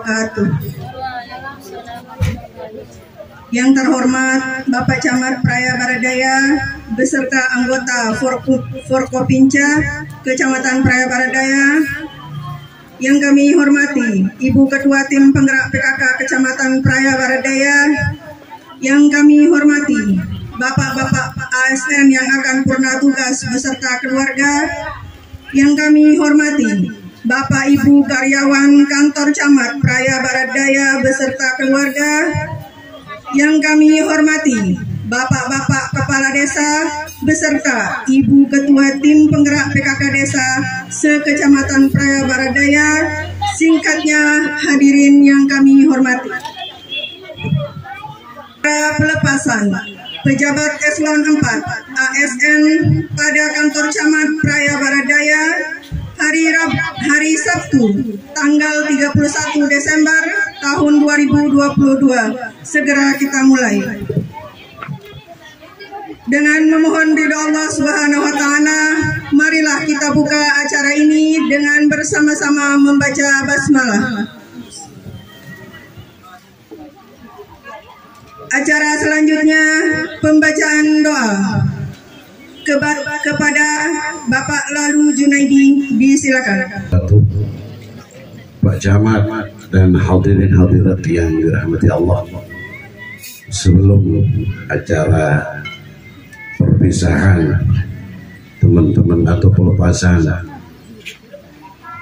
wabarakatuh. Yang terhormat Bapak Camat Prayabaradaya beserta anggota Forkopimda Kecamatan Prayabaradaya. Yang kami hormati Ibu Ketua Tim Penggerak PKK Kecamatan Prayabaradaya. Yang kami hormati Bapak-bapak ASN yang akan purna tugas beserta keluarga. Yang kami hormati Bapak Ibu karyawan kantor Camat Prayabaradaya beserta keluarga. Yang kami hormati Bapak-bapak kepala desa beserta Ibu Ketua Tim Penggerak PKK Desa se-Kecamatan Prayabaradaya. Singkatnya, hadirin yang kami hormati. Pelepasan pejabat eselon 4 ASN pada kantor Camat Prayabaradaya hari Sabtu tanggal 31 Desember tahun 2022. Segera kita mulai. Dengan memohon ridho Allah Subhanahu wa taala, marilah kita buka acara ini dengan bersama-sama membaca basmalah. Acara selanjutnya pembacaan doa kepada Bapak Lalu Junaidi, disilakan. Pak Camat dan hadirin hadirat yang dirahmati Allah, sebelum acara perpisahan teman-teman atau pelepasan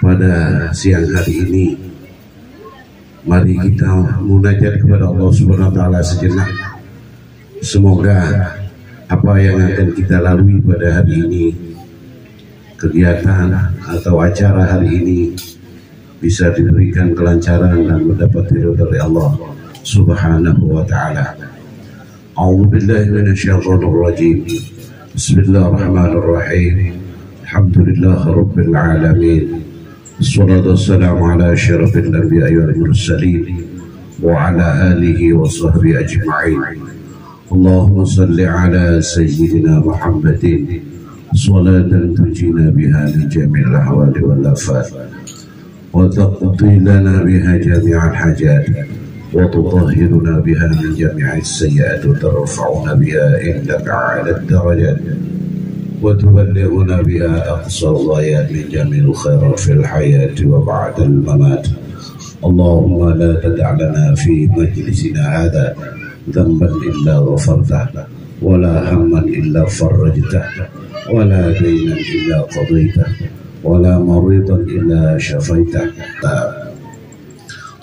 pada siang hari ini, mari kita munajat kepada Allah Subhanahu wa taala sejenak. Semoga apa yang akan kita lalui pada hari ini, kegiatan atau acara hari ini, bisa diberikan kelancaran dan mendapat ridho dari Allah Subhanahu wa taala. A'udzu billahi minasyaitonir rajim. Bismillahirrahmanirrahim. Alhamdulillahirabbil alamin. Wassalatu wassalamu ala asyrafil anbiya'i wal mursalin wa ala alihi wa sahbihi ajma'in. Allahumma salli ala sayyidina Muhammadin salatan tujina biha li jami'il ahwali wal afat wa taqdi lana biha jami'al hajat wa tutahhiruna biha min jami'is sayyi'at wa tarfa'una biha indaka 'ala ad-darajat wa tuballighuna biha aqsa al-ghayat min jami'il khairat fil hayati wa ba'da al-mamat. Allahumma la tada' lana fi majlisina hadha ذنبا إلا غفرته ولا هما إلا فرجته ولا دينا إلا قضيته ولا مريضا إلا شفيته.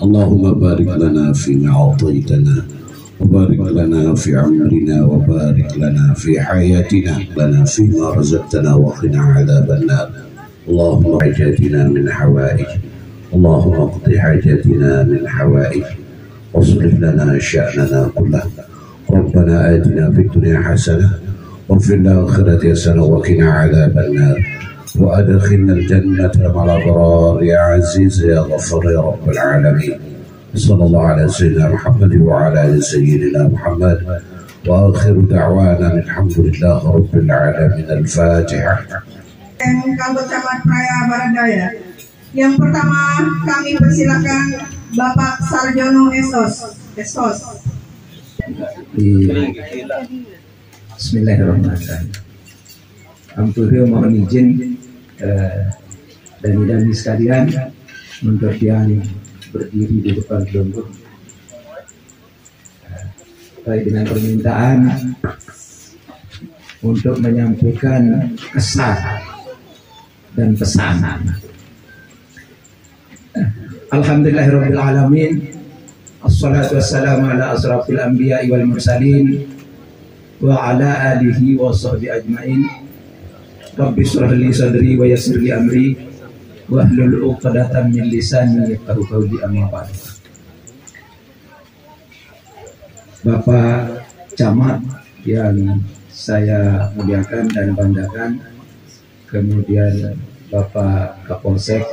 اللهم بارك لنا فيما أعطيتنا وبارك لنا في عمرنا وبارك لنا في حياتنا لنا فيما رزقتنا وقنا عذاب النار. اللهم حاجاتنا من حوائج اللهم اقض حاجاتنا من حوائج واصلح لنا شأننا كله. ربنا آتنا في الدنيا حسنة وفي الآخرة حسنة وقنا عذاب النار وأدخلنا الجنة مع الأبرار يا عزيز يا غفور يا رب العالمين. صلى الله على سيدنا محمد وعلى آل سيدنا محمد وآخر دعوانا الحمد لله رب العالمين. الفاتحة. Kantor Camat Prayabaradaya. Yang pertama kami persilakan Bapak Sarjono Esos. Bismillahirrahmanirrahim. Ampun, mohon izin dan sekalian untuk yang berdiri di depan gelembung dengan permintaan untuk menyampaikan kesan dan pesanan. Alhamdulillahirabbil alamin. Assalatu wassalamu ala asrafil anbiya'i wal mursalin wa ala alihi wa sahbihi ajmain. Rabbi shrah li sadri wa yassir li amri wa hlul 'uqdatam min lisani yafqahu qawli. Amma ba'd. Bapak Camat yang saya muliakan dan banggakan, kemudian Bapak Kapolsek,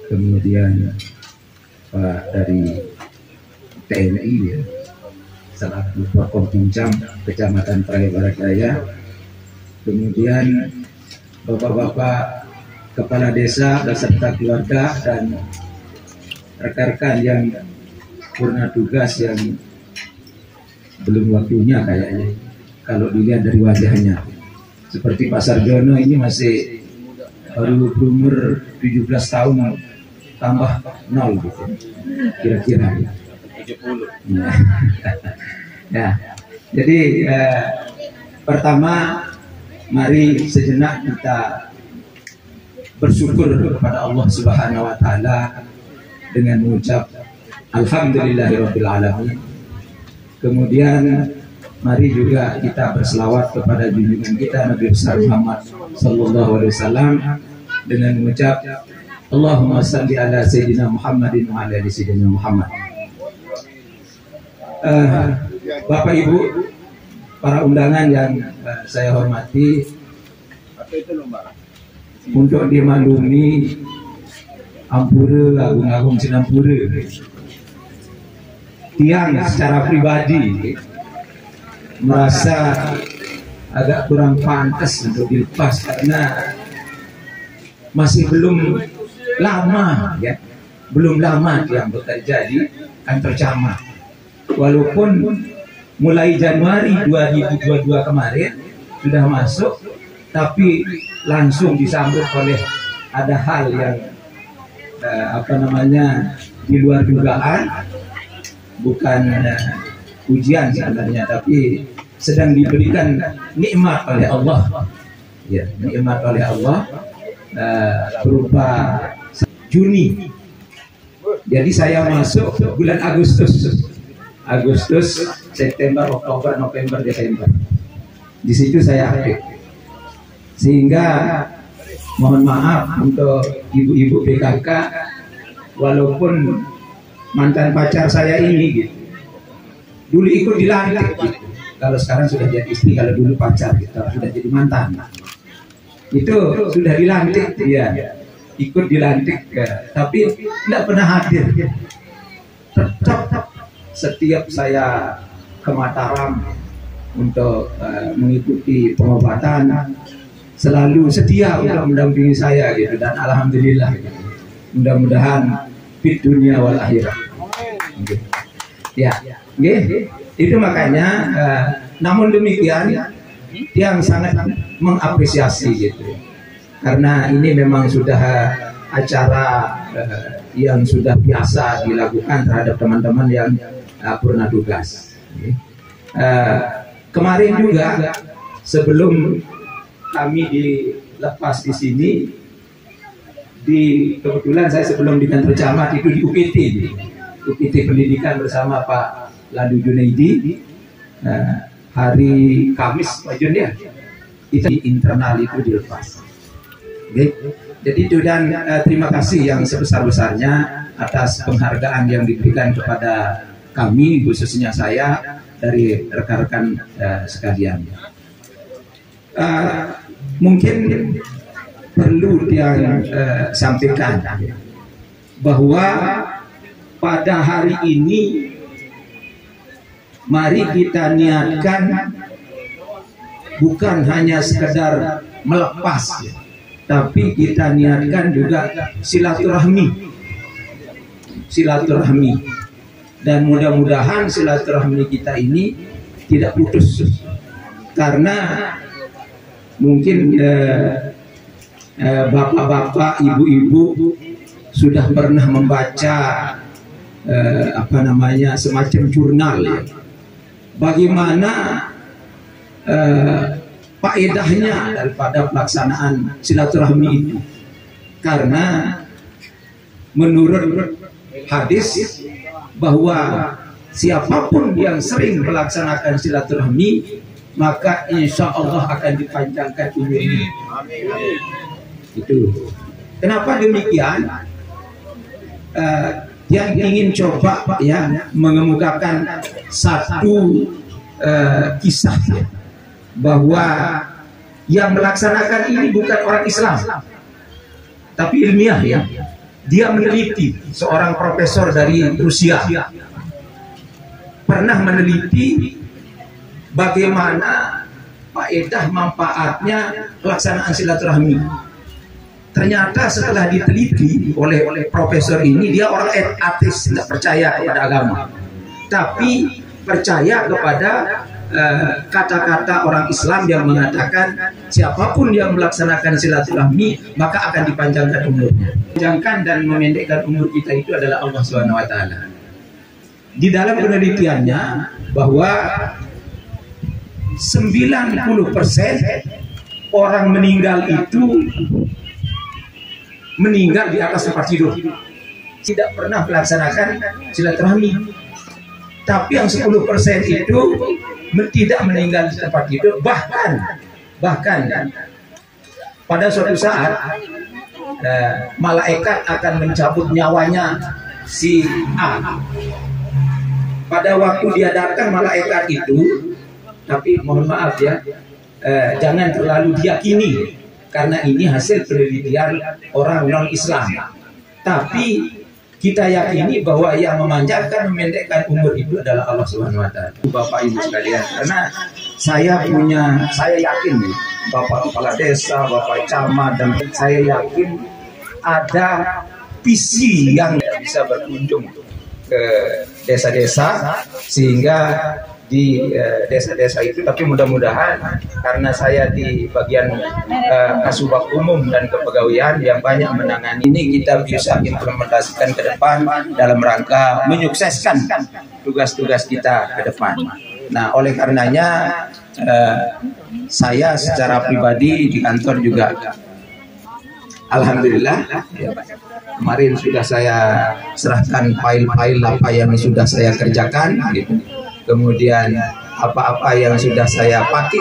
kemudian Pak dari TNI ya, selaku Forkopimda Kecamatan Prayabaradaya, kemudian bapak-bapak kepala desa beserta keluarga dan rekan-rekan yang purna tugas yang belum waktunya kayaknya kalau dilihat dari wajahnya. Seperti Pak Sarjono ini masih baru berumur 17 tahun tambah 0 gitu kira-kira 70 ya. Jadi pertama mari sejenak kita bersyukur kepada Allah Subhanahu wa taala dengan mengucap alhamdulillahirabbil alamin. Kemudian mari juga kita berselawat kepada junjungan kita Nabi besar Muhammad sallallahu alaihi wasallam dengan mengucap Allahumma shalli ala sayyidina Muhammadin wa ala ali sayyidina Muhammad. Bapak Ibu, para undangan yang saya hormati, untuk dimaklumi Ampura, Agung-Agung Sinampura, tiang secara pribadi merasa agak kurang pantas untuk dilepas karena masih belum lama ya, belum lama tiang bekerja di kantor camat. Walaupun mulai Januari 2022 kemarin sudah masuk, tapi langsung disambut oleh ada hal yang di luar dugaan, bukan ujian sebenarnya, tapi sedang diberikan nikmat oleh Allah, ya, nikmat oleh Allah berupa Juni. Jadi saya masuk bulan Agustus, September, Oktober, November, Desember. Di situ saya aktif. Sehingga mohon maaf untuk ibu-ibu PKK, walaupun mantan pacar saya ini gitu, dulu ikut dilantik gitu. Kalau sekarang sudah jadi istri, kalau dulu pacar gitu, sudah jadi mantan. Itu sudah dilantik dia, ikut dilantik, tapi tidak pernah hadir. Tetap setiap saya ke Mataram untuk mengikuti pengobatan, selalu setia untuk mendampingi saya gitu, dan alhamdulillah gitu. Mudah-mudahan fit dunia wal akhirat. Ya, itu makanya namun demikian yang sangat mengapresiasi gitu, karena ini memang sudah acara yang sudah biasa dilakukan terhadap teman-teman yang purna tugas. Kemarin juga sebelum kami dilepas di sini, kebetulan saya sebelum di kantor camat itu di UPT pendidikan bersama Pak Ladu Junaidi, hari Kamis Pak Jun ya, itu di internal itu dilepas. Jadi itu, dan terima kasih yang sebesar-besarnya atas penghargaan yang diberikan kepada kami, khususnya saya, dari rekan-rekan sekalian. Mungkin perlu yang sampaikan bahwa pada hari ini mari kita niatkan bukan hanya sekedar melepas, tapi kita niatkan juga silaturahmi, dan mudah-mudahan silaturahmi kita ini tidak putus, karena mungkin bapak-bapak, ibu-ibu sudah pernah membaca semacam jurnal ya, bagaimana faedahnya daripada pelaksanaan silaturahmi itu. Karena menurut hadis bahwa siapapun yang sering melaksanakan silaturahmi, maka insya Allah akan dipanjangkan umurnya. Itu. Kenapa demikian? Yang ingin coba ya mengemukakan satu kisah ya, bahwa yang melaksanakan ini bukan orang Islam, tapi ilmiah ya. Dia meneliti, seorang profesor dari Rusia pernah meneliti bagaimana faedah manfaatnya pelaksanaan silaturahmi. Ternyata setelah diteliti oleh profesor ini, dia orang ateis, tidak percaya kepada agama, tapi percaya kepada kata-kata orang Islam yang mengatakan siapapun yang melaksanakan silaturahmi maka akan dipanjangkan umurnya. Panjangkan dan memendekkan umur kita itu adalah Allah Subhanahu wa taala. Di dalam penelitiannya bahwa 90% orang meninggal itu meninggal di atas tempat tidur, tidak pernah melaksanakan silaturahmi. Tapi yang 10% itu tidak meninggal di tempat tidur, bahkan pada suatu saat malaikat akan mencabut nyawanya si A. Pada waktu dia datang malaikat itu, tapi mohon maaf ya, jangan terlalu diyakini karena ini hasil penelitian orang non-Islam. Tapi kita yakini bahwa yang memanjangkan memendekkan umur itu adalah Allah Subhanahu wa taala. Bapak Ibu sekalian, karena saya yakin nih, Bapak kepala desa, Bapak camat, dan saya yakin ada visi yang bisa berkunjung ke desa-desa, sehingga di desa-desa itu, tapi mudah-mudahan karena saya di bagian Kasubag Umum dan Kepegawaian yang banyak menangani ini, kita bisa implementasikan ke depan dalam rangka menyukseskan tugas-tugas kita ke depan. Nah, oleh karenanya saya secara pribadi di kantor juga alhamdulillah kemarin sudah saya serahkan file-file apa yang sudah saya kerjakan gitu. Kemudian apa-apa yang sudah saya pakai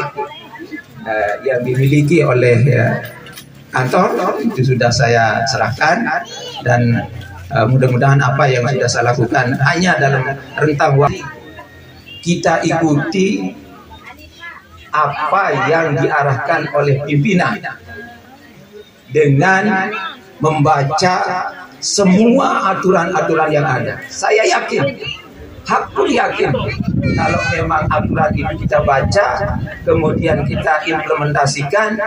yang dimiliki oleh kantor itu sudah saya serahkan, dan mudah-mudahan apa yang sudah saya lakukan hanya dalam rentang waktu kita ikuti apa yang diarahkan oleh pimpinan dengan membaca semua aturan-aturan yang ada. Saya yakin, hakul yakin, kalau memang aturan itu kita baca kemudian kita implementasikan,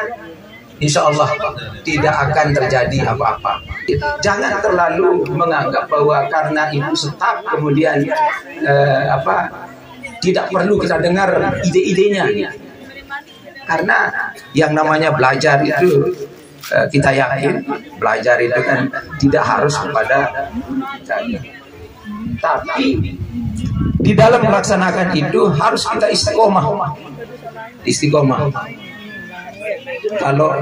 insya Allah tidak akan terjadi apa-apa. Jangan terlalu menganggap bahwa karena itu staf kemudian tidak perlu kita dengar ide-idenya, karena yang namanya belajar itu kita yakin belajar itu kan tidak harus kepada kita. Tapi di dalam melaksanakan itu harus kita istiqomah. Kalau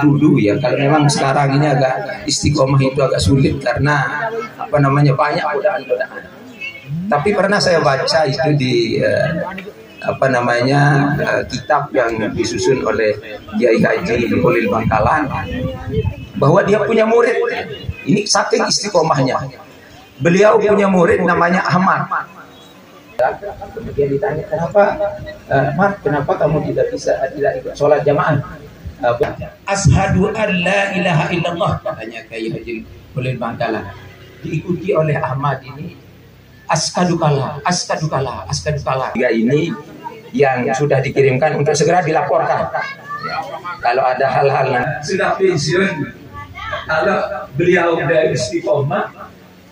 dulu ya, kalau memang sekarang ini agak istiqomah itu agak sulit karena banyak godaan-godaan. Tapi pernah saya baca itu di kitab yang disusun oleh Kiai Haji Holil Bangkalan, bahwa dia punya murid. Ini saking istiqomahnya. Beliau punya murid namanya Ahmad. Kemudian ditanya, kenapa kamu tidak ikut sholat jamaah? Ashadu an la ilaha illallah, katanya Kiai Haji Holil Bangkalan. Diikuti oleh Ahmad ini, askadukallah. Tiga ini yang sudah dikirimkan untuk segera dilaporkan. Kalau ada hal-hal sudah pensiun, kalau beliau dari istiqomah,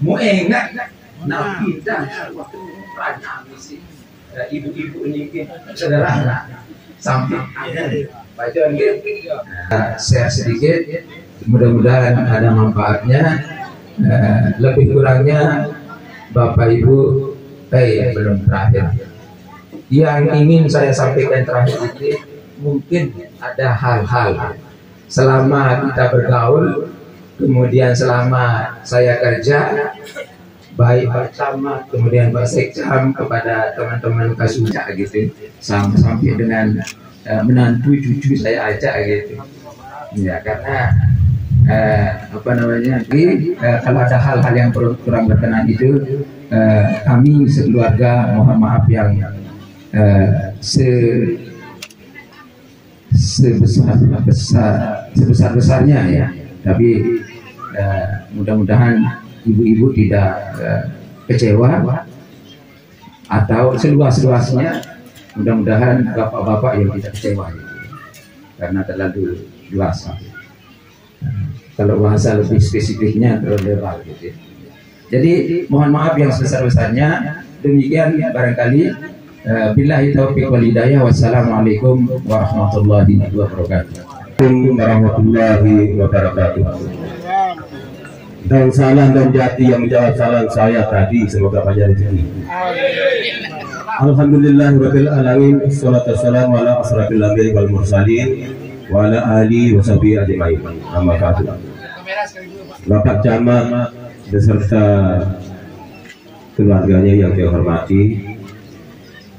mau ingat, nah kita waktu banyak misi ibu-ibu ini sederhana sampai share sedikit, mudah-mudahan ada manfaatnya. Lebih kurangnya Bapak Ibu, belum terakhir. Yang ingin saya sampaikan terakhir ini, mungkin ada hal-hal selama kita bergaul, kemudian selama saya kerja, baik Pak Camat, kemudian Pak Sekcam, kepada teman-teman Kasuja gitu, sampai dengan menantu cucu saya ajak gitu. Ya, karena kalau ada hal-hal yang kurang berkenan itu, kami sekeluarga mohon maaf yang sebesar-besarnya ya. Tapi mudah-mudahan ibu-ibu tidak kecewa, atau seluas-luasnya mudah-mudahan bapak-bapak yang tidak kecewa gitu, karena terlalu luas. Kalau bahasa lebih spesifiknya terlalu lebar gitu. Jadi mohon maaf yang sebesar-besarnya. Demikian barangkali. Billahi taufiq wal hidayah. Wassalamualaikum warahmatullahi wabarakatuh. Warahmatullahi wabarakatuh. Dan salam dan jati yang menjawab salam saya tadi, semoga banyak rezeki. Alhamdulillahirabbil alamin. Wassalatu wassalamu ala asrafil anbiya'i wal mursalin wa ala alihi wa sahbihi ajma'in. Amma ba'du. Bapak Camat beserta keluarganya yang saya hormati,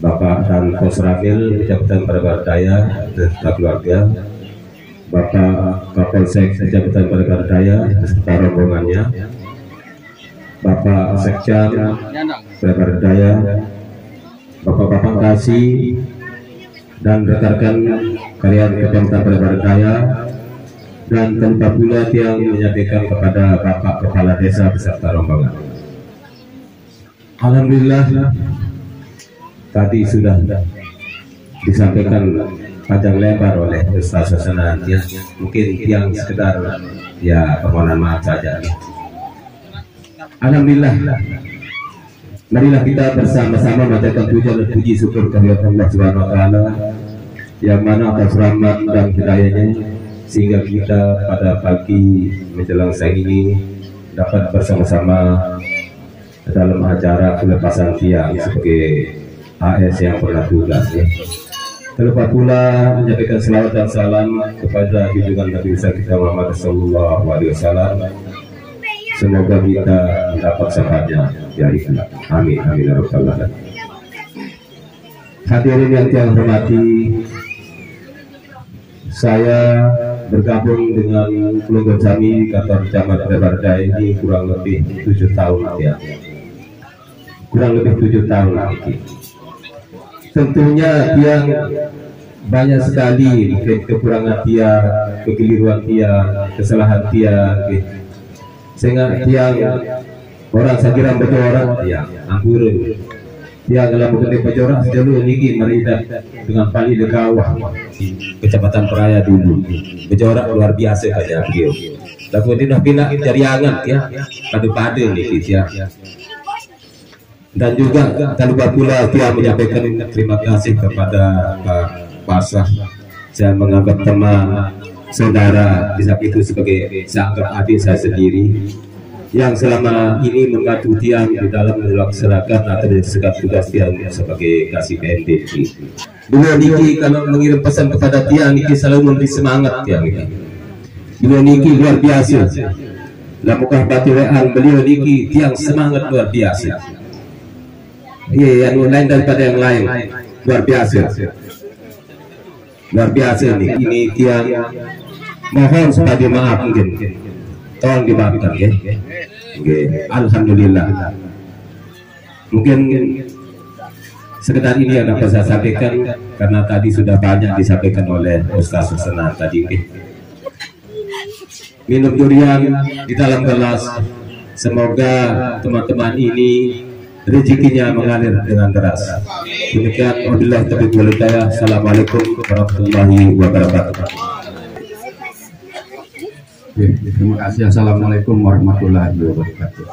Bapak dan Kosramil Kecamatan Parabardaya beserta keluarga, Bapak Kapolsek Kecamatan Parabardaya beserta rombongannya, Bapak Sekcam Parabardaya, Bapak-bapak kasih dan rekan-rekan karyawan Kecamatan Parabardaya, dan tanpa pula yang menyampaikan kepada Bapak Kepala Desa beserta rombongan. Alhamdulillah tadi sudah disampaikan panjang lebar oleh Ustaz Hasanan, ya, mungkin yang sekedar ya permohonan maaf saja. Alhamdulillah, marilah kita bersama-sama menjadikan puja dan puji syukur kehadirat Allah Subhanahu wa taala yang mana atas rahmat dan hidayahnya sehingga kita pada pagi menjelang siang ini dapat bersama-sama dalam acara pelepasan tiang sebagai AS yang pernah tugas, ya. Terlupa pula menyampaikan selawat dan salam kepada junjungan Nabi besar kita Muhammad sallallahu alaihi wasallam. Semoga kita mendapat syafaatnya ya Allah. Amin amin ya rabbal alamin. Hadirin yang saya hormati, saya bergabung dengan keluarga kami kantor Camat Parabardaya ini kurang lebih 7 tahun, ya. Kurang lebih 7 tahun lagi. Tentunya yang banyak sekali kekurangan dia, kekeliruan dia, kesalahan dia, gitu. Sehingga tiang orang sekira berjorak, ya ampun. Dia dalam bukan berjorak sejauh ini merida dengan pali dekawah Kecamatan Peraya dulu. Berjorak luar biasa saja beliau. Dan kemudian pindah dari angan, ya, pada nih, ya. Dan juga tak lupa pula dia menyampaikan terima kasih kepada Pak Pasah. Saya menganggap teman, saudara, bisa itu sebagai saya anggap adik saya sendiri yang selama ini membantu tiang di dalam melaksanakan atau disekat tugas tiang sebagai kasih PNDT. Beliau niki kalau mengirim pesan kepada tiang niki selalu memberi semangat tiang ini. Beliau niki luar biasa. Dalam muka batuan beliau niki tiang semangat luar biasa. Iya, yang lain daripada yang lain luar biasa. Luar biasa nih. Ini tiang mohon supaya maaf mungkin. Tolong dimaafkan, ya. Okay. Alhamdulillah. Mungkin sekedar ini yang dapat saya sampaikan karena tadi sudah banyak disampaikan oleh Ustaz Hasanan tadi. Minum durian di dalam gelas. Semoga teman-teman ini rezekinya mengalir dengan deras. Demikian wabillahi taufiq wal hidayah. Assalamualaikum warahmatullahi wabarakatuh. Terima kasih. Assalamualaikum warahmatullahi wabarakatuh.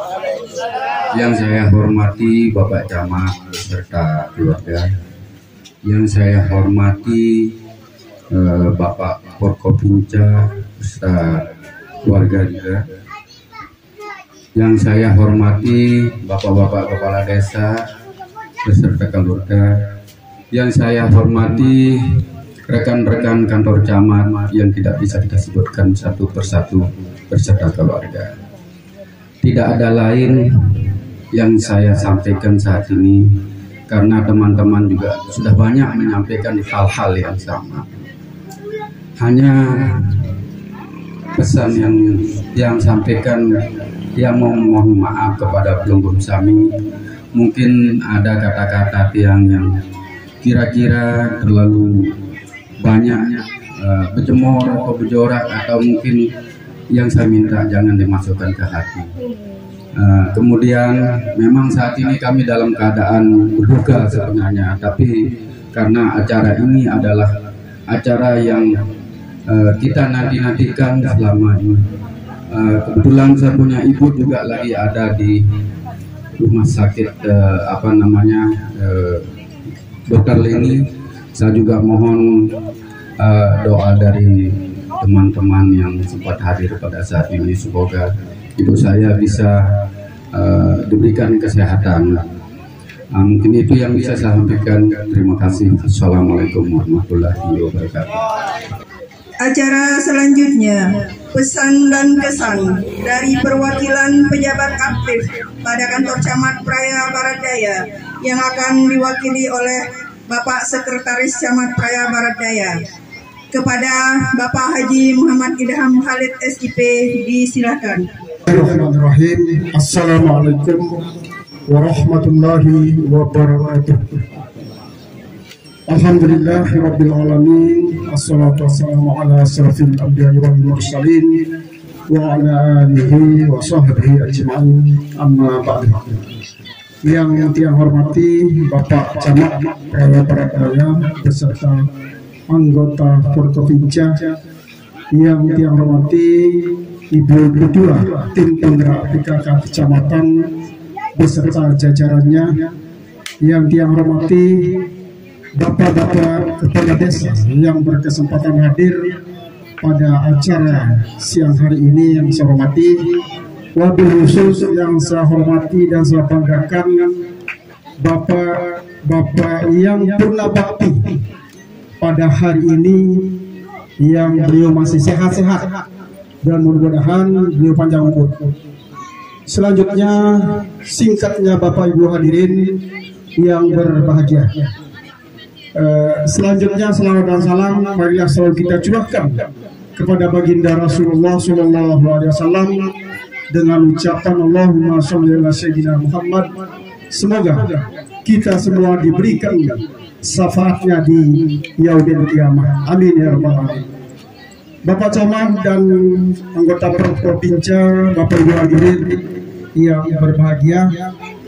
Yang saya hormati Bapak Camat beserta keluarga, yang saya hormati Bapak Forkopimda beserta keluarga juga, yang saya hormati Bapak-bapak kepala desa beserta keluarga, yang saya hormati rekan-rekan kantor camat yang tidak bisa kita sebutkan satu persatu beserta keluarga. Tidak ada lain yang saya sampaikan saat ini karena teman-teman juga sudah banyak menyampaikan hal-hal yang sama. Hanya pesan yang sampaikan, yang mohon maaf kepada pelunggung kami, mungkin ada kata-kata yang kira-kira terlalu banyak berjemur atau berjorak, atau mungkin yang saya minta jangan dimasukkan ke hati. Kemudian memang saat ini kami dalam keadaan berduka sebenarnya, tapi karena acara ini adalah acara yang kita nanti-nantikan selama ini, Kebetulan saya punya ibu juga lagi ada di rumah sakit Dr. Leni. Saya juga mohon doa dari teman-teman yang sempat hadir pada saat ini, semoga ibu saya bisa diberikan kesehatan. Mungkin itu yang bisa saya sampaikan. Terima kasih. Assalamualaikum warahmatullahi wabarakatuh. Acara selanjutnya, pesan dan kesan dari perwakilan pejabat aktif pada kantor Camat Praya Barat Daya yang akan diwakili oleh Bapak Sekretaris Camat Praya Barat Daya. Kepada Bapak Haji Muhammad Idham Khalid SIP, disilakan. Bismillahirrahmanirrahim. Assalamualaikum warahmatullahi wabarakatuh. Alhamdulillahirabbil alamin. Assalatu wassalamu ala asyrafil anbiya'i wal mursalin wa ala alihi wa sahbihi ajma'in. Amma ba'du. Yang tiang hormati Bapak Camat Praya Barat Daya beserta anggota Forkopimda, yang tiang hormati Ibu Ketua Tim Penggerak PKK Kecamatan beserta jajarannya, yang tiang hormati Bapak-bapak kepala desa yang berkesempatan hadir pada acara siang hari ini yang saya hormati, wabil khusus yang saya hormati dan saya banggakan Bapak yang purna bakti pada hari ini, yang beliau masih sehat-sehat dan mudah-mudahan beliau panjang umur. Selanjutnya, singkatnya Bapak Ibu hadirin yang berbahagia, selanjutnya salawat dan salam marilah selalu kita curahkan kepada baginda Rasulullah SAW dengan ucapan Allahumma sholli ala sayyidina Muhammad. Semoga kita semua diberikan syafaatnya di yaumil qiyamah. Amin ya rabbal alamin. Bapak Camat dan anggota Forkopimda, Bapak Ibu hadirin yang berbahagia,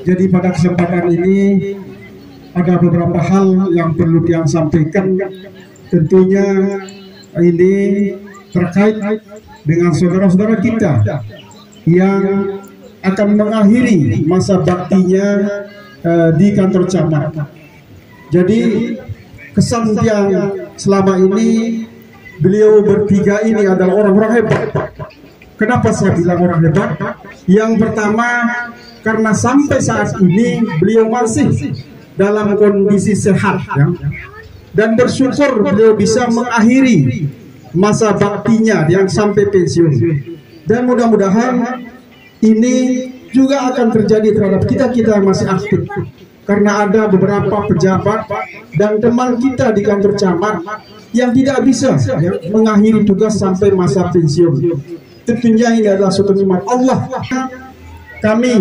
jadi pada kesempatan ini ada beberapa hal yang perlu yang sampaikan. Tentunya ini terkait dengan saudara-saudara kita yang akan mengakhiri masa baktinya di kantor camat. Jadi kesan yang selama ini beliau bertiga ini adalah orang-orang hebat. Kenapa saya bilang orang hebat? Yang pertama, karena sampai saat ini beliau masih dalam kondisi sehat, ya, dan bersyukur beliau bisa mengakhiri masa baktinya yang sampai pensiun. Dan mudah-mudahan ini juga akan terjadi terhadap kita yang masih aktif, karena ada beberapa pejabat dan teman kita di kantor camat yang tidak bisa, ya, mengakhiri tugas sampai masa pensiun. Tentunya ini adalah suatu nikmat Allah. Kami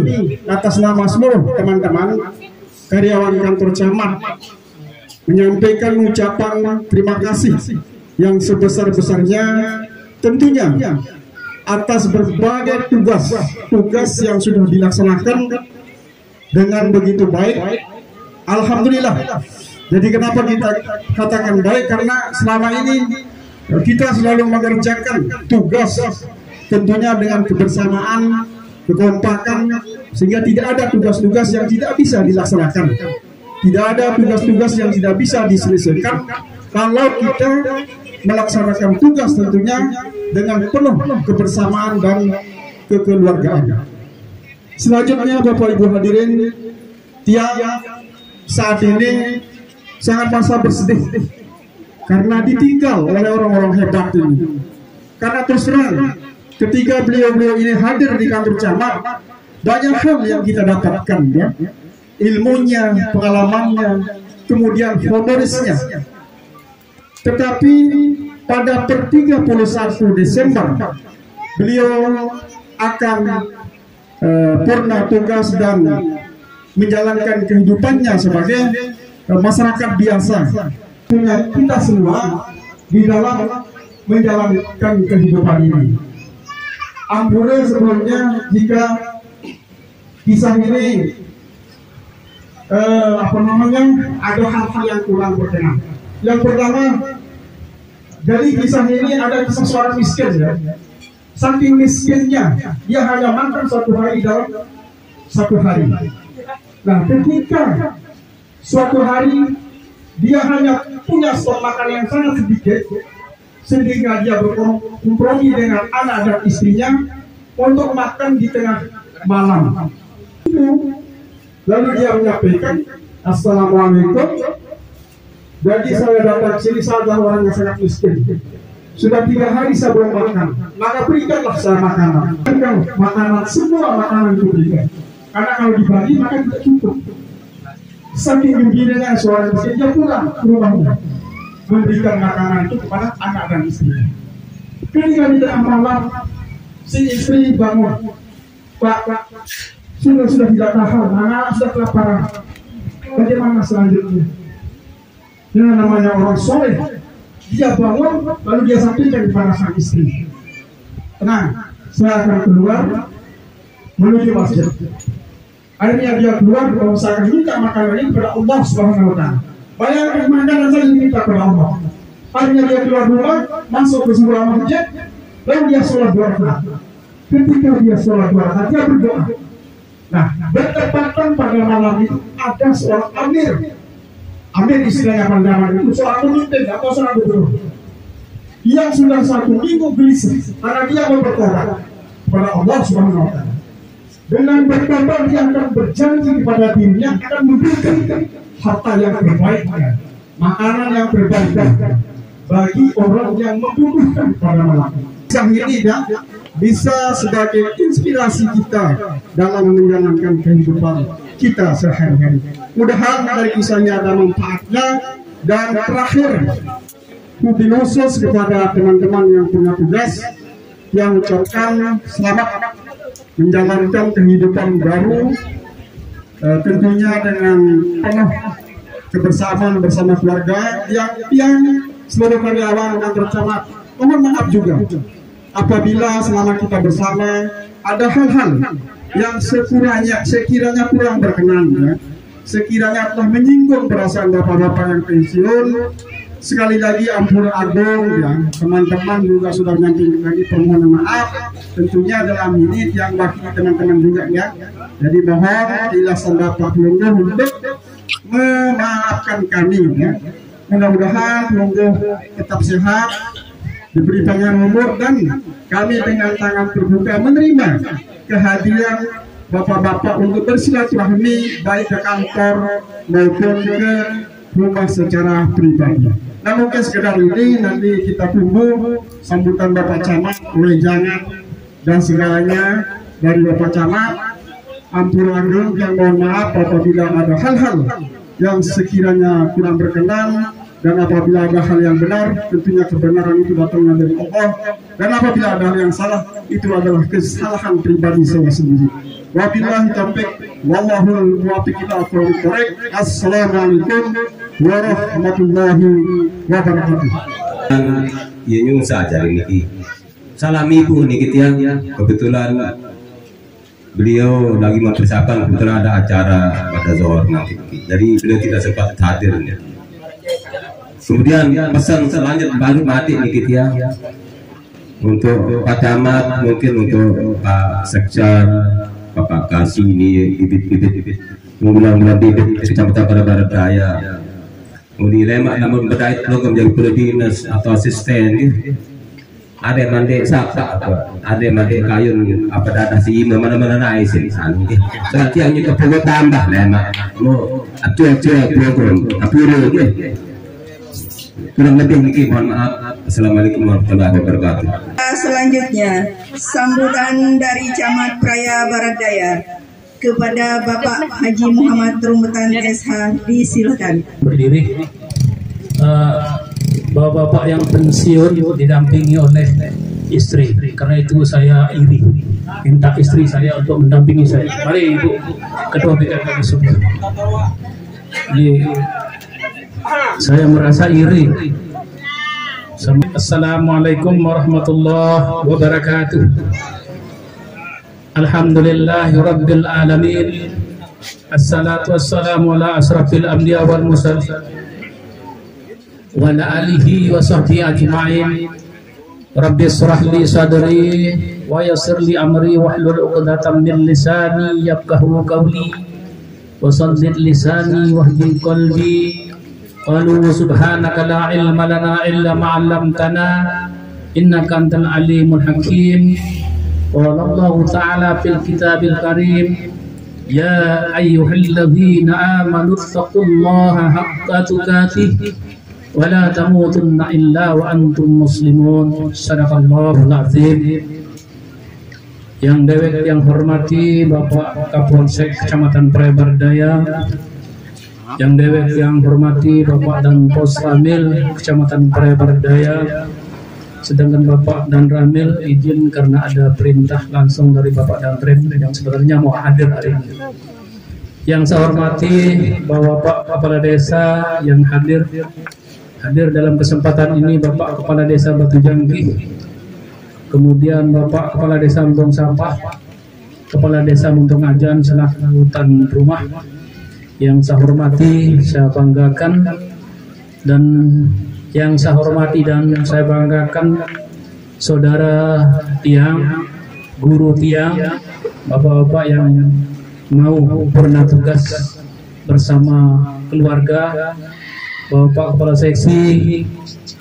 atas nama seluruh teman-teman karyawan kantor camat menyampaikan ucapan terima kasih yang sebesar-besarnya tentunya atas berbagai tugas yang sudah dilaksanakan dengan begitu baik. Alhamdulillah. Jadi kenapa kita katakan baik? Karena selama ini kita selalu mengerjakan tugas tentunya dengan kebersamaan, kekompakan, sehingga tidak ada tugas-tugas yang tidak bisa dilaksanakan, tidak ada tugas-tugas yang tidak bisa diselesaikan kalau kita melaksanakan tugas tentunya dengan penuh kebersamaan dan kekeluargaan. Selanjutnya Bapak Ibu hadirin, tiang saat ini sangat merasa bersedih karena ditinggal oleh orang-orang hebat ini. Karena terus terang ketika beliau-beliau ini hadir di kantor camat, banyak hal yang kita dapatkan, ya, ilmunya, pengalamannya, kemudian honorisnya. Tetapi pada 31 Desember beliau akan purna tugas dan menjalankan kehidupannya sebagai masyarakat biasa. Punya kita semua di dalam menjalankan kehidupan ini. Ampun sebelumnya jika kisah ini ada hal-hal yang kurang berkenan. Yang pertama, dari kisah ini ada kisah seorang miskin, ya. saking miskinnya dia hanya makan satu hari dalam satu hari. Nah, ketika suatu hari dia hanya punya stok makan yang sangat sedikit, sehingga dia berkompromi dengan anak dan istrinya untuk makan di tengah malam. Lalu dia menyampaikan, "Assalamualaikum. Jadi saya datang sini, saya orang yang sangat miskin. Sudah 3 hari saya belum makan. Maka berikanlah saya makanan. Makanan, semua makanan itu berikan. Karena kalau dibagi maka tidak cukup." Saking gembiranya seorang miskin, dia pulang ke rumahnya memberikan makanan itu kepada anak dan istrinya. Ketika di tengah malam si istri bangun, Pak, sudah tidak tahan, anak sudah kelaparan. Bagaimana selanjutnya? Dengan namanya orang soleh, dia bangun lalu dia sampaikan kepada sang istri, "Tenang, saya akan keluar menuju masjid." Akhirnya dia keluar mengusahakan minta makanan ini kepada Allah Subhanahu wa Ta'ala. Bayangkan makanan saya diminta kepada Allah. Akhirnya dia keluar rumah, masuk ke sebuah masjid, lalu dia sholat 2 rakaat. Ketika dia sholat 2 rakaat, dia berdoa. Nah, bertepatan pada malam itu ada seorang amir. Amir istilahnya pada zaman itu seorang pemimpin atau seorang gubernur yang sudah 1 minggu gelisah karena dia mau bertobat kepada Allah Subhanahu wa Ta'ala. Dengan bertobat dia akan berjanji kepada dirinya akan memberikan harta yang terbaik, makanan yang terbaik bagi orang yang membutuhkan pada malam. Kisah ini bisa sebagai inspirasi kita dalam menjalankan kehidupan kita sehari-hari. Mudah-mudahan dari kisahnya ada manfaatnya. Dan terakhir, mungkin khusus kepada teman-teman yang punya tugas, yang ucapkan selamat menjalankan kehidupan baru, tentunya dengan penuh kebersamaan bersama keluarga. Yang seluruh karyawan kantor camat, mohon maaf juga apabila selama kita bersama ada hal-hal yang sekiranya kurang berkenan, sekiranya telah menyinggung perasaan bapak-bapak yang pensiun. Sekali lagi ampun agung, teman-teman juga sudah menyampaikan lagi permohonan maaf. Tentunya dalam menit yang wakil teman-teman juga Jadi mohon ilasan Bapak Lungguh untuk memaafkan kami Mudah-mudahan Lungguh tetap sehat, diberi panjang umur, dan kami dengan tangan terbuka menerima kehadiran bapak-bapak untuk bersilaturahmi baik ke kantor maupun ke rumah secara pribadi. Nah, mungkin sekedar ini, nanti kita tunggu sambutan Bapak Camat, wejangan dan segalanya dari Bapak Camat. Ampun agung, yang mohon maaf apabila ada hal-hal yang sekiranya kurang berkenan, dan apabila ada hal yang benar, tentunya kebenaran itu datangnya dari Allah, dan apabila ada hal yang salah, itu adalah kesalahan pribadi saya sendiri. Wabillahi taufiq wallahul muwaffiq ila aqwamit thoriq. Assalamualaikum warahmatullahi wabarakatuh. Ya nyung saja ini. Salami ibu nih kita kebetulan beliau lagi mempersiapkan, kebetulan ada acara pada zuhur nanti. Jadi beliau tidak sempat hadir. Kemudian pesan selanjutnya baru mati nih kita untuk Pak Camat, mungkin untuk Pak Sekjen, Bapak Kasih ini bibit-bibit mengulang-ulang bibit kecamatan pada barat daya. Kemudian lemak namun berdaya belum menjadi kepala dinas atau asisten. Ada yang mandi saksa, ada yang mandi kayun, apa dada si mana-mana naik sini sana. Soal tiang itu perlu tambah lemak. Mau acuh-acuh program, tapi ini kurang lebih mungkin. Mohon maaf. Assalamualaikum warahmatullahi wabarakatuh. Selanjutnya, sambutan dari Camat Praya Barat Daya kepada Bapak Haji Muhammad Rumbutan SH, disilakan. Berdiri. Bapak-bapak yang pensiun didampingi oleh istri, karena itu saya iri, minta istri saya untuk mendampingi saya. Mari Ibu Ketua BKKB semua. Saya merasa iri. Assalamualaikum warahmatullahi wabarakatuh. Alhamdulillahi rabbil alamin. Assalatu wassalamu ala asrafil anbiya wal mursalin wa ala alihi wa sahbihi ajma'in. Rabbi israh li sadri wa yassir li amri wahlul 'uqdatam min lisani yafqahu qawli wa saddid lisani wahdi qalbi. Qalu subhanaka la ilma lana illa ma 'allamtana innaka antal alimul hakim. Qala Allah ta'ala fil kitabil karim, ya ayyuhalladzina amanu taqullaha haqqa tuqatih wa la tamutunna illa wa antum muslimun. Sadaqallahul azim. Yang dewek yang hormati Bapak Kapolsek Kecamatan Prayabardaya, yang dewek yang hormati Bapak dan Pos Ramil Kecamatan Prayabardaya, sedangkan Bapak dan Ramil izin karena ada perintah langsung dari Bapak dan Rem yang sebenarnya mau hadir hari ini. Yang saya hormati Bapak Kepala Desa yang hadir dalam kesempatan ini, Bapak Kepala Desa Batu Janggi, kemudian Bapak Kepala Desa Muntung Sampah, Kepala Desa Muntung Ajan selaku hutan rumah. Yang saya hormati, saya banggakan, dan yang saya hormati dan saya banggakan saudara tiang, guru tiang, bapak-bapak yang mau pernah tugas bersama keluarga, bapak kepala seksi,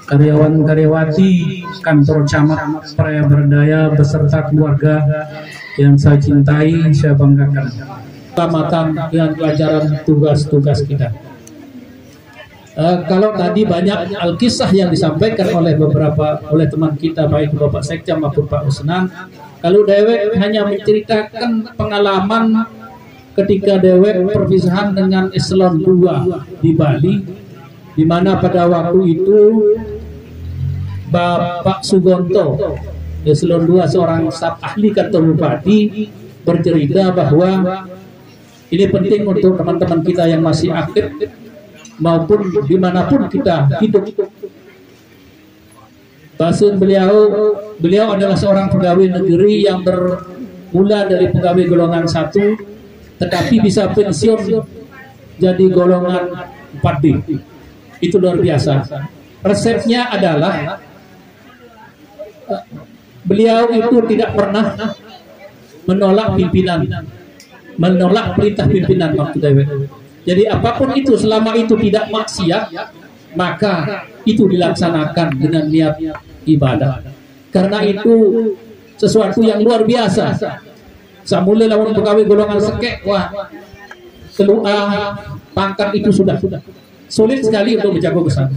karyawan-karyawati kantor camat Prayabardaya beserta keluarga yang saya cintai, saya banggakan. Selamatan dengan pelajaran tugas-tugas kita. Kalau tadi banyak alkisah yang disampaikan oleh teman kita, baik Bapak Sekjam maupun Pak Usnan. Kalau dewek hanya menceritakan pengalaman ketika dewek perpisahan dengan eselon 2 di Bali, di mana pada waktu itu Bapak Sugonto eselon 2 seorang staf ahli kantor bupati bercerita bahwa ini penting untuk teman-teman kita yang masih aktif maupun dimanapun kita hidup. Bahasa beliau adalah seorang pegawai negeri yang bermula dari pegawai golongan 1 tetapi bisa pensiun jadi golongan 4B. Itu luar biasa. Resepnya adalah beliau itu tidak pernah menolak pimpinan, menolak perintah pimpinan waktu dewek. Jadi apapun itu selama itu tidak maksiat, maka itu dilaksanakan dengan niat ibadah. Karena itu sesuatu yang luar biasa. Samule lawan pegawai golongan sekek, wah, keluar pangkat itu sudah sulit sekali untuk menjaga kesan.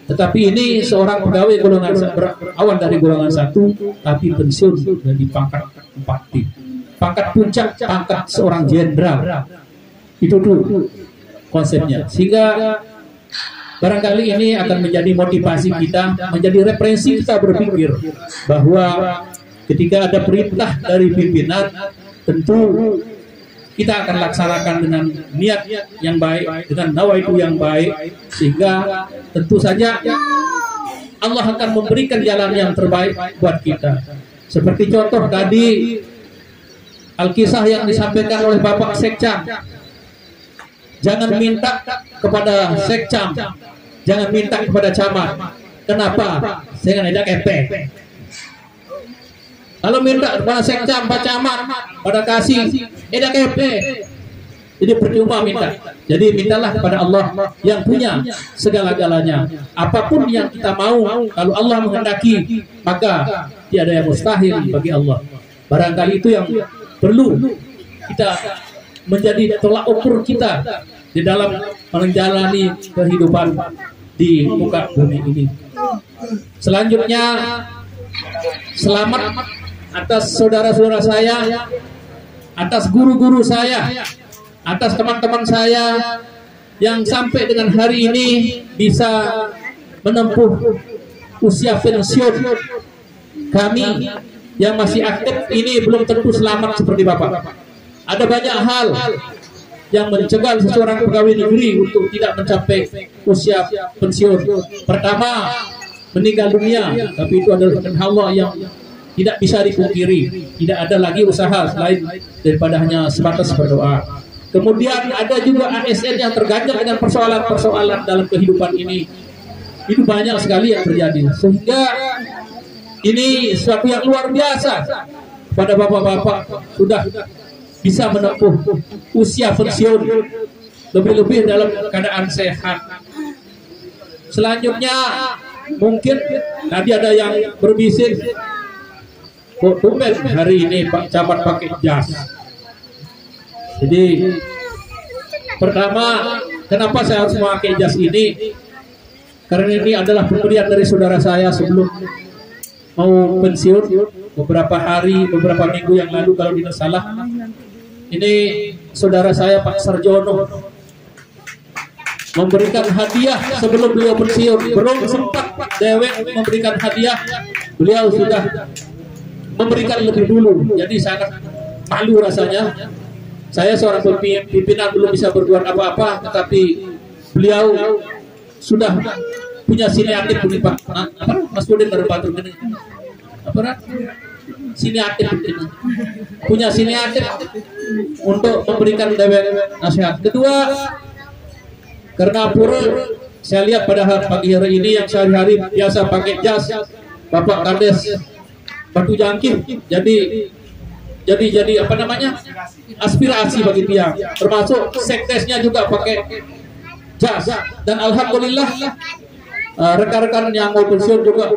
Tetapi ini seorang pegawai golongan berawal dari golongan 1, tapi pensiun dari pangkat 4. Pangkat puncak, pangkat seorang jenderal. Itu tuh konsepnya. Sehingga barangkali ini akan menjadi motivasi kita, menjadi referensi kita berpikir bahwa ketika ada perintah dari pimpinan, tentu kita akan laksanakan dengan niat yang baik, dengan nawaitu yang baik, sehingga tentu saja Allah akan memberikan jalan yang terbaik buat kita. Seperti contoh tadi alkisah yang disampaikan oleh Bapak Sekcam. Jangan minta kepada Sekcam, jangan minta kepada camat. Kenapa? Saya tidak kepek. Kalau minta kepada Sekcam, Pak Camat, pada kasih, tidak kepek. Jadi percuma minta. Jadi mintalah kepada Allah yang punya segala-galanya. Apapun yang kita mau, kalau Allah menghendaki, maka tiada yang mustahil bagi Allah. Barangkali itu yang perlu kita menjadi tolak ukur kita di dalam menjalani kehidupan di muka bumi ini. Selanjutnya, selamat atas saudara-saudara saya, atas guru-guru saya, atas teman-teman saya yang sampai dengan hari ini bisa menempuh usia pensiun. Kami yang masih aktif ini belum tentu selamat seperti Bapak. Ada banyak hal yang mencegah seseorang pegawai negeri untuk tidak mencapai usia pensiun. Pertama, meninggal dunia, tapi itu adalah kehendak Allah yang tidak bisa dipungkiri. Tidak ada lagi usaha selain daripada hanya sebatas berdoa. Kemudian ada juga ASN yang terganjal dengan persoalan-persoalan dalam kehidupan ini. Itu banyak sekali yang terjadi. Sehingga ini sesuatu yang luar biasa. pada bapak-bapak sudah bisa menempuh usia pensiun, lebih-lebih dalam keadaan sehat. Selanjutnya mungkin tadi ada yang berbisik, kok tumben hari ini Pak Camat pakai jas. Jadi pertama, kenapa saya harus memakai jas ini? Karena ini adalah pemberian dari saudara saya sebelum mau pensiun beberapa minggu yang lalu kalau tidak salah. Ini saudara saya Pak Sarjono memberikan hadiah sebelum beliau pensiun. Belum sempat dewek memberikan hadiah, beliau sudah memberikan lebih dulu. Jadi sangat malu rasanya. Saya seorang pimpinan belum bisa berbuat apa-apa, tetapi beliau sudah punya sineatif ini Pak. Mas Budin berbatu ini. Apa? Sineatif ini. Punya sineatif untuk memberikan dewek nasihat. Kedua, karena pura saya lihat pada pagi hari ini yang sehari-hari biasa pakai jas, Bapak Kades Batu Jangkih, jadi apa namanya, aspirasi bagi dia, termasuk sekdesnya juga pakai jas, dan alhamdulillah rekan-rekan yang mau pensiun juga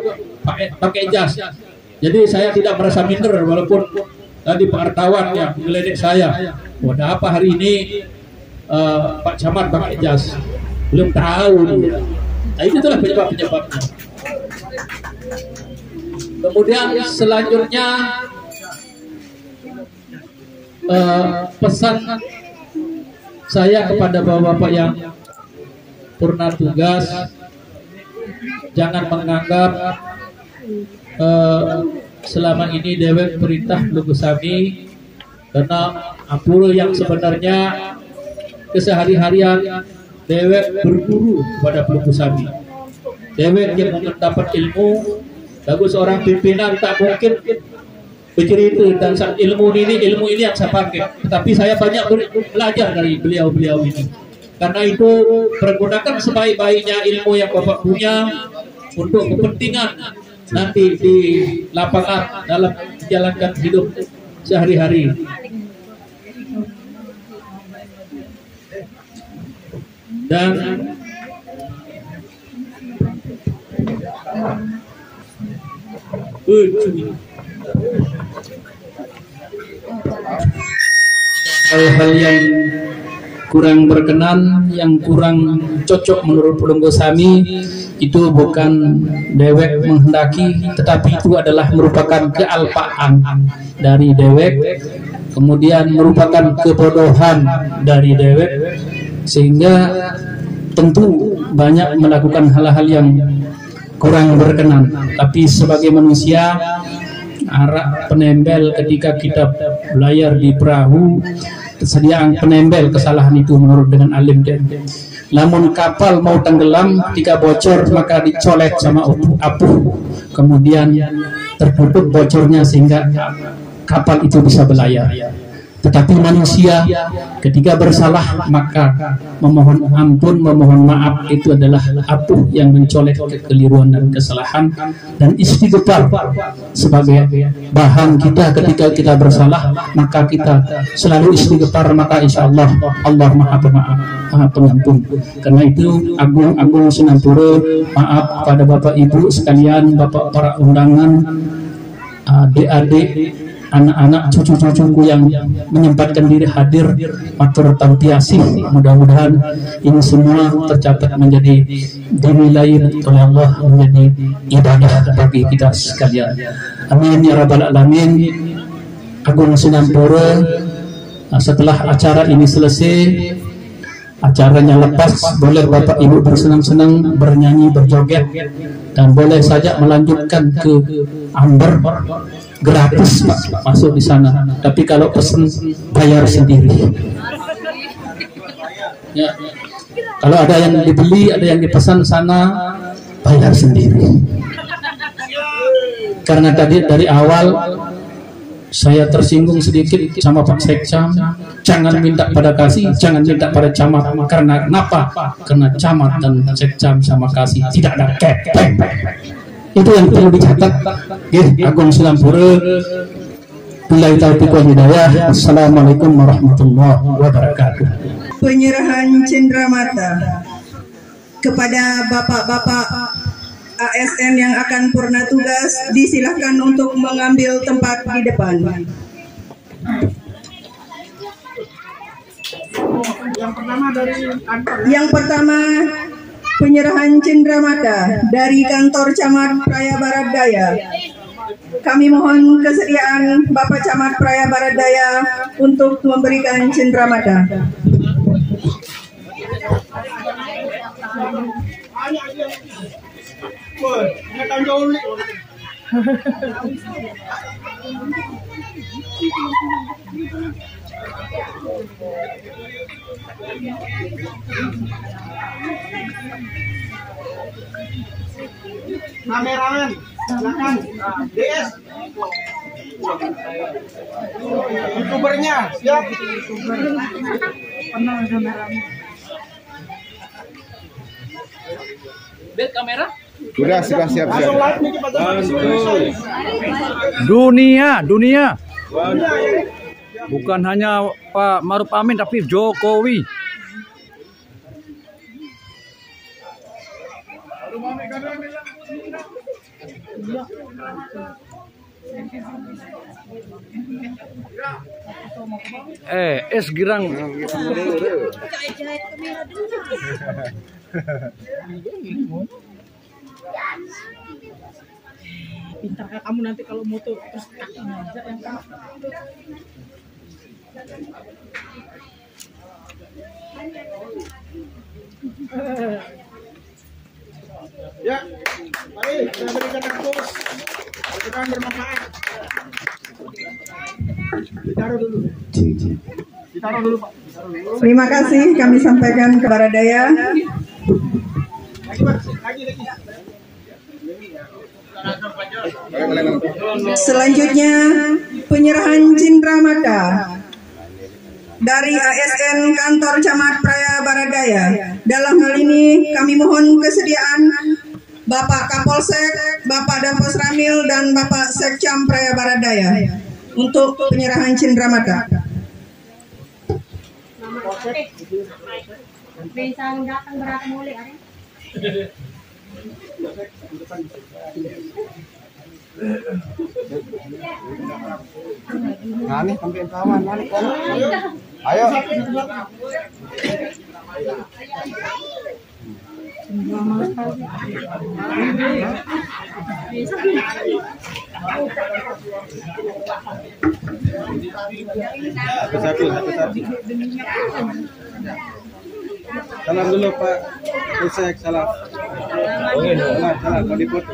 pakai jas. Jadi saya tidak merasa minder walaupun tadi Pak Artawan yang mengledek saya, wadah apa hari ini Pak Camat pakai jas, belum tahu dia. Nah, itu itulah penyebabnya. Kemudian selanjutnya pesan saya kepada bapak-bapak yang purna tugas, jangan menganggap selama ini dewek perintah Lugusami, karena ampul yang sebenarnya kesehari-harian dewek berguru kepada Lugusami. Dewek yang mendapat ilmu, bagus seorang pimpinan tak mungkin bercerita tentang ilmu ini yang saya pakai, tetapi saya banyak belajar dari beliau-beliau ini. Karena itu pergunakan sebaik-baiknya ilmu yang Bapak punya untuk kepentingan nanti di lapangan dalam menjalankan hidup sehari-hari. Dan hal-hal yang kurang berkenan, yang kurang cocok menurut Lugusami itu bukan dewek menghendaki, tetapi itu adalah merupakan kealpaan dari dewek, kemudian merupakan kebodohan dari dewek, sehingga tentu banyak melakukan hal-hal yang kurang berkenan. Tapi sebagai manusia, arak penembel ketika kita belayar di perahu, tersediaan penembel kesalahan itu menurut dengan alim dan lamun kapal mau tenggelam, ketika bocor maka dicolek sama apu, kemudian tertutup bocornya sehingga kapal itu bisa berlayar. Tetapi manusia ketika bersalah maka memohon ampun, memohon maaf itu adalah apu yang mencolek kekeliruan dan kesalahan, dan istighfar sebagai bahan kita ketika kita bersalah, maka kita selalu istighfar, maka insya Allah Allah Maha Pemaaf, Maha Pengampun. Karena itu Agung Sinapura maaf kepada Bapak Ibu sekalian, Bapak para undangan, adik-adik, anak-anak, cucu-cucuku yang menyempatkan diri hadir, matur tampiasih. Mudah-mudahan ini semua tercatat menjadi dinilai oleh Allah menjadi ibadah bagi kita sekalian. Amin ya rabbal alamin. Agung Sinapura, setelah acara ini selesai, acaranya lepas, boleh Bapak Ibu bersenang-senang, bernyanyi, berjoget, dan boleh saja melanjutkan ke Amber, gratis Pak, masuk di sana. Tapi kalau pesen bayar sendiri. Ya. Kalau ada yang dibeli, ada yang dipesan sana, bayar sendiri. Karena tadi dari awal saya tersinggung sedikit sama Pak Sekcam, jangan minta pada kasih, jangan minta pada camat. Karena kenapa? Karena camat dan Sekcam sama kasih tidak ada kepeng. Itu yang perlu dicatat. Agung Sinapura Billahi taufiq wal hidayah. Assalamualaikum warahmatullahi wabarakatuh. Penyerahan cenderamata kepada bapak-bapak ASN yang akan purna tugas, disilahkan untuk mengambil tempat di depan. Yang pertama, penyerahan cenderamata dari kantor Camat Praya Barat Daya. Kami mohon kesediaan Bapak Camat Praya Barat Daya untuk memberikan cenderamata. Kameramen, silakan. DS. YouTubernya, siap. Kamera? Sudah siap. Dunia. Bukan hanya Pak Maruf Amin tapi Jokowi. Es girang. Pintar kamu nanti kalau moto terus kakinya aja yang kamu. Ya, mari kita berikan kardus. Berikan bermanfaat. Ditaruh dulu. Pak. Terima kasih kami sampaikan ke Baradaya. Lagi. Selanjutnya, penyerahan cenderamata dari ASN kantor Camat Praya Barat Daya. Dalam hal ini kami mohon kesediaan Bapak Kapolsek, Bapak Danpos Ramil, dan Bapak Sekcam Praya Barat Daya untuk penyerahan cenderamata. Bisa datang berat mulai ada. Nani sampai kawan, nani kan. Ayo. Satu. Salam dulu Pak Polsek, salam. Salam, Pak Dipoto.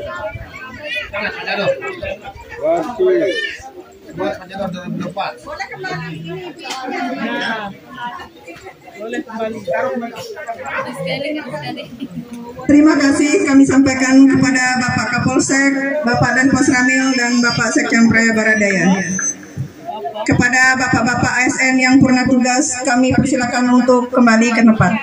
Terima kasih kami sampaikan kepada Bapak Kapolsek, Bapak Danpos Ramil, dan Bapak Sekcam Praya Barat Daya. Kepada bapak-bapak ASN yang purna tugas, kami persilakan untuk kembali ke tempat.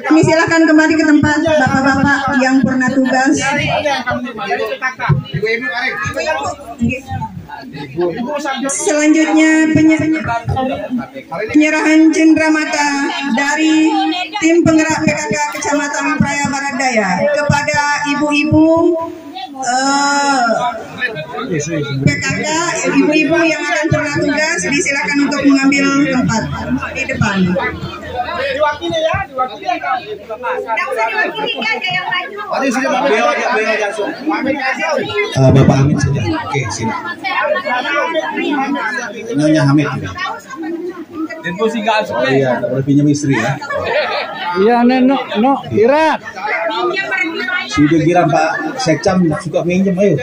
Kami silakan kembali ke tempat bapak-bapak yang purna tugas. Selanjutnya penyerahan cenderamata dari tim penggerak PKK Kecamatan Praya Barat Daya kepada ibu-ibu PKK, ibu-ibu yang akan purna tugas, disilakan untuk mengambil tempat di depan. Diwakili ya. Bapak Hamid sudah. Oke, sini. Nyonya Hamid. Oh iya, tak boleh pinjam istri ya. Iya, no, Irak. Sudah kira Pak Sekcam suka pinjam, ayo.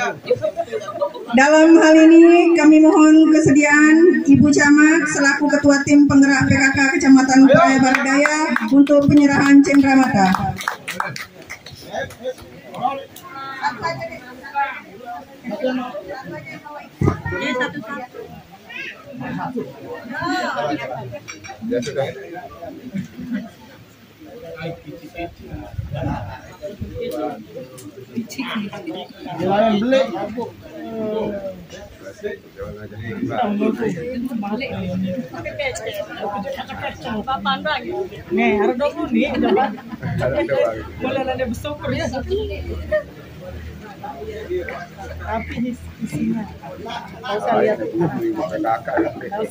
Dalam hal ini kami mohon kesediaan Ibu Camat selaku Ketua Tim Penggerak PKK Kecamatan Praya Barat Daya untuk penyerahan cenderamata. Jangan beli. Nih, harus dulu nih, coba. Boleh ada bersyukur ya. Tapi di sini.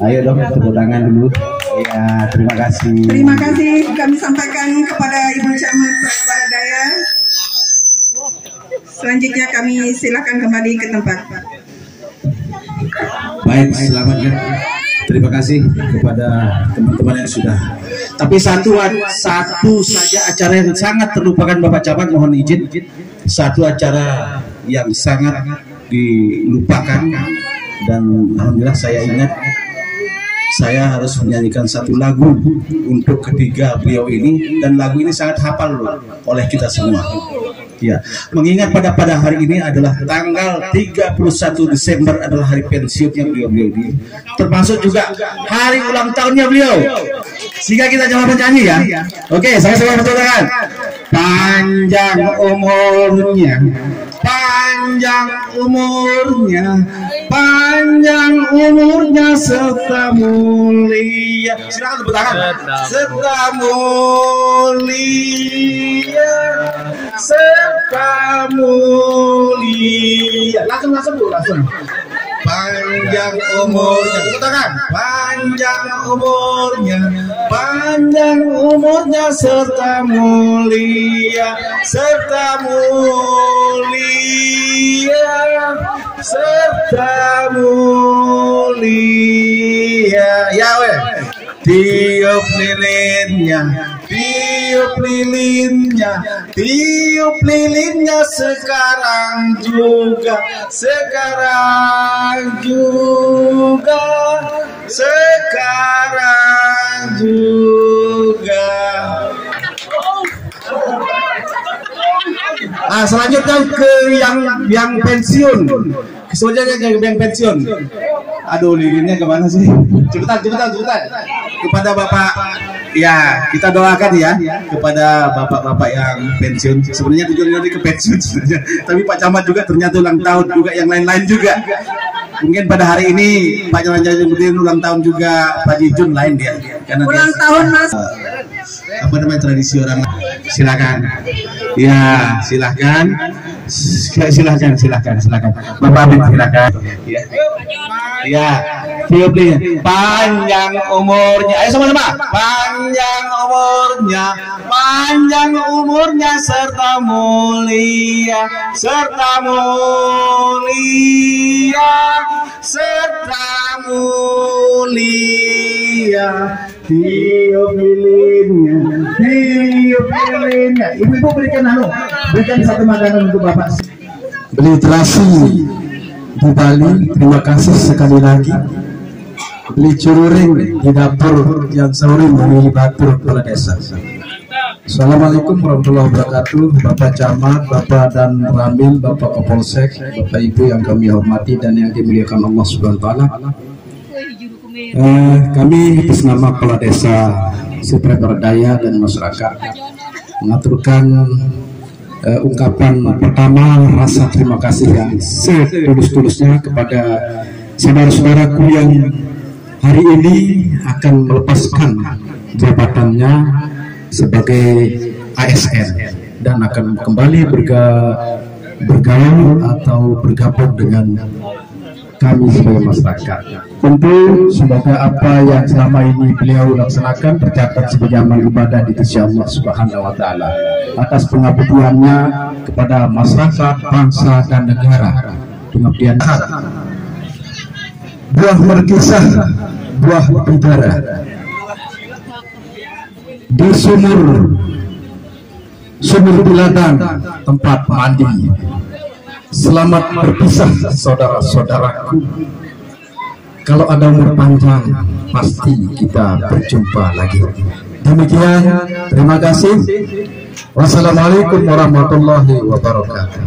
Ayo dong tepuk tangan dulu. Ya, terima kasih. Terima kasih kami sampaikan kepada Ibu Camat Baradaya. Selanjutnya kami silakan kembali ke tempat. Baik, selamat ya. Terima kasih kepada teman-teman yang sudah. Tapi satu saja acara yang sangat terlupakan Bapak Camat, mohon izin. Satu acara yang sangat dilupakan dan alhamdulillah saya ingat saya harus menyanyikan satu lagu untuk ketiga beliau ini, dan lagu ini sangat hafal oleh kita semua. Ya, mengingat pada hari ini adalah tanggal 31 Desember adalah hari pensiunnya beliau ini, termasuk juga hari ulang tahunnya beliau. Sehingga kita coba menyanyi ya. Oke, saya tepuk tangan. Panjang umurnya, panjang umurnya, panjang umurnya serta mulia. Silakan tepuk tangan. Serta mulia, serta mulia. Langsung Bu, langsung. Panjang umurnya, tepuk tangan. Panjang umurnya, panjang umurnya serta mulia, serta mulia, serta mulia. Ya weh, tiup lilinnya, tiup lilinnya, tiup lilinnya sekarang juga, sekarang juga, sekarang juga. Selanjutnya ke yang pensiun. Selanjutnya ke yang pensiun. Aduh, lilinnya kemana sih? Cepetan. Kepada Bapak, ya kita doakan ya kepada bapak-bapak yang pensiun. Sebenarnya tujuannya ke pensiun sebenarnya. Tapi Pak Camat juga ternyata ulang tahun juga, yang lain-lain juga. Mungkin pada hari ini Pak Camat Jajudin ulang tahun juga, Pak Jijun lain dia. Karena ulang tahun Mas. Apa namanya tradisi orang? Silakan. Ya, silakan. Silakan. Bapak Abid silakan. Ya. Ya. Panjang umurnya. Ayo sama-sama. Panjang umurnya, panjang umurnya serta mulia, serta mulia, serta mulia. Tiup lilinnya, tiup lilinnya. Ibu-ibu berikan satu makanan untuk Bapak. Beli terasi di Bali, terima kasih sekali lagi. Beli cururing di dapur yang sore memilih batur kepala desa. Assalamualaikum warahmatullahi wabarakatuh. Bapak Camat, Bapak dan Ramil, Bapak Kapolsek, Bapak Ibu yang kami hormati dan yang dimuliakan Allah Subhanahu wa taala. Kami atas nama Kepala Desa Sutra Baradaya dan masyarakat mengaturkan ungkapan pertama rasa terima kasih yang setulus-tulusnya kepada saudara-saudaraku yang hari ini akan melepaskan jabatannya sebagai ASN dan akan kembali bergaul atau bergabung dengan kami sebagai masyarakat. Tentu semoga apa yang selama ini beliau laksanakan tercatat sebagai amal ibadah di sisi Allah Subhanahu wa taala atas pengabdiannya kepada masyarakat, bangsa dan negara. Pengabdian buah merkisah, buah bidara di sumur biladang tempat mandi. Selamat berpisah saudara-saudaraku. Kalau ada umur panjang pasti kita berjumpa lagi. Demikian, terima kasih. Wassalamualaikum warahmatullahi wabarakatuh.